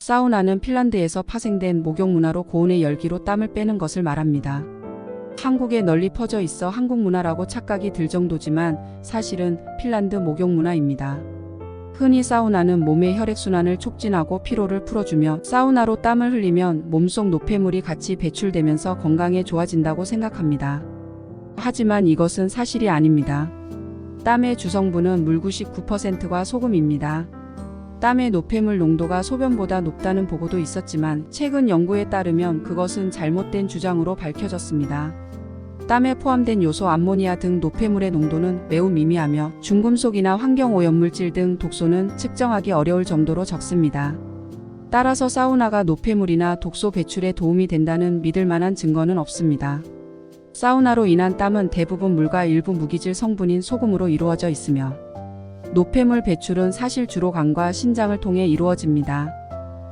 사우나는 핀란드에서 파생된 목욕 문화로 고온의 열기로 땀을 빼는 것을 말합니다. 한국에 널리 퍼져 있어 한국 문화라고 착각이 들 정도지만 사실은 핀란드 목욕 문화입니다. 흔히 사우나는 몸의 혈액순환을 촉진하고 피로를 풀어주며 사우나로 땀을 흘리면 몸속 노폐물이 같이 배출되면서 건강에 좋아진다고 생각합니다. 하지만 이것은 사실이 아닙니다. 땀의 주성분은 물 99%가 소금입니다. 땀의 노폐물 농도가 소변보다 높다는 보고도 있었지만 최근 연구에 따르면 그것은 잘못된 주장으로 밝혀졌습니다. 땀에 포함된 요소 암모니아 등 노폐물의 농도는 매우 미미하며 중금속이나 환경오염물질 등 독소는 측정하기 어려울 정도로 적습니다. 따라서 사우나가 노폐물이나 독소 배출에 도움이 된다는 믿을 만한 증거는 없습니다. 사우나로 인한 땀은 대부분 물과 일부 무기질 성분인 소금으로 이루어져 있으며 노폐물 배출은 사실 주로 간과 신장을 통해 이루어집니다.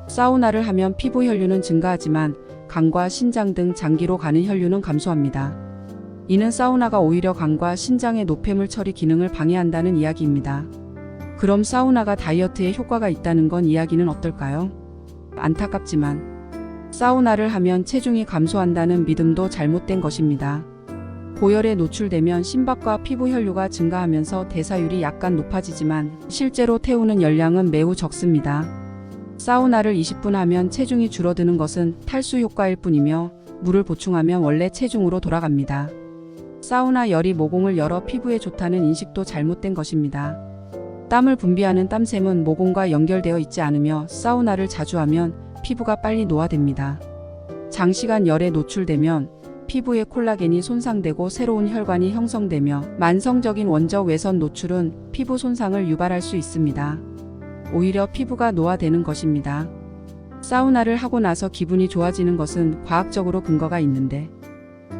사우나를 하면 피부 혈류는 증가하지만 간과 신장 등 장기로 가는 혈류는 감소합니다. 이는 사우나가 오히려 간과 신장의 노폐물 처리 기능을 방해한다는 이야기입니다. 그럼 사우나가 다이어트에 효과가 있다는 건 이야기는 어떨까요? 안타깝지만 사우나를 하면 체중이 감소한다는 믿음도 잘못된 것입니다. 고열에 노출되면 심박과 피부 혈류가 증가하면서 대사율이 약간 높아지지만 실제로 태우는 열량은 매우 적습니다. 사우나를 20분 하면 체중이 줄어드는 것은 탈수 효과일 뿐이며 물을 보충하면 원래 체중으로 돌아갑니다. 사우나 열이 모공을 열어 피부에 좋다는 인식도 잘못된 것입니다. 땀을 분비하는 땀샘은 모공과 연결되어 있지 않으며 사우나를 자주 하면 피부가 빨리 노화됩니다. 장시간 열에 노출되면 피부의 콜라겐이 손상되고 새로운 혈관이 형성되며 만성적인 원적 외선 노출은 피부 손상을 유발할 수 있습니다. 오히려 피부가 노화되는 것입니다. 사우나를 하고 나서 기분이 좋아지는 것은 과학적으로 근거가 있는데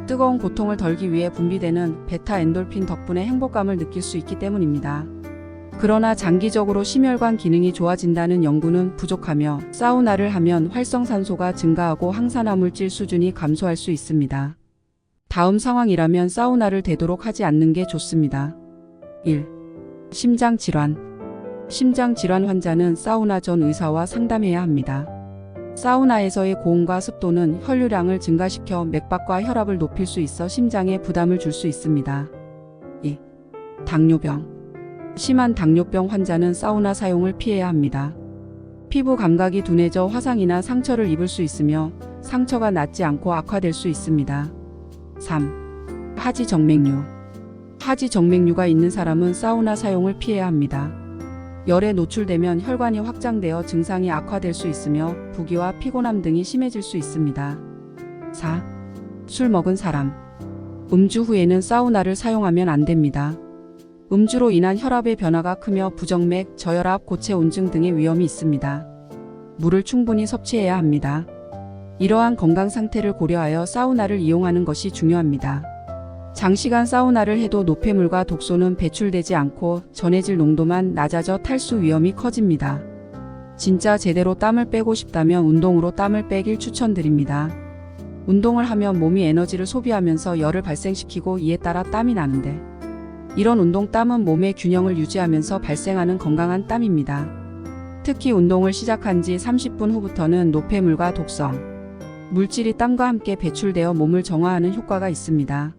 뜨거운 고통을 덜기 위해 분비되는 베타 엔돌핀 덕분에 행복감을 느낄 수 있기 때문입니다. 그러나 장기적으로 심혈관 기능이 좋아진다는 연구는 부족하며 사우나를 하면 활성산소가 증가하고 항산화물질 수준이 감소할 수 있습니다. 다음 상황이라면 사우나를 되도록 하지 않는 게 좋습니다. 1. 심장질환. 심장질환 환자는 사우나 전 의사와 상담해야 합니다. 사우나에서의 고온과 습도는 혈류량을 증가시켜 맥박과 혈압을 높일 수 있어 심장에 부담을 줄 수 있습니다. 2. 당뇨병. 심한 당뇨병 환자는 사우나 사용을 피해야 합니다. 피부 감각이 둔해져 화상이나 상처를 입을 수 있으며 상처가 낫지 않고 악화될 수 있습니다. 3. 하지정맥류. 하지정맥류가 있는 사람은 사우나 사용을 피해야 합니다. 열에 노출되면 혈관이 확장되어 증상이 악화될 수 있으며 부기와 피곤함 등이 심해질 수 있습니다. 4. 술 먹은 사람. 음주 후에는 사우나를 사용하면 안 됩니다. 음주로 인한 혈압의 변화가 크며 부정맥, 저혈압, 고체온증 등의 위험이 있습니다. 물을 충분히 섭취해야 합니다. 이러한 건강 상태를 고려하여 사우나를 이용하는 것이 중요합니다. 장시간 사우나를 해도 노폐물과 독소는 배출되지 않고 전해질 농도만 낮아져 탈수 위험이 커집니다. 진짜 제대로 땀을 빼고 싶다면 운동으로 땀을 빼길 추천드립니다. 운동을 하면 몸이 에너지를 소비하면서 열을 발생시키고 이에 따라 땀이 나는데 이런 운동 땀은 몸의 균형을 유지하면서 발생하는 건강한 땀입니다. 특히 운동을 시작한 지 30분 후부터는 노폐물과 독성, 물질이 땀과 함께 배출되어 몸을 정화하는 효과가 있습니다.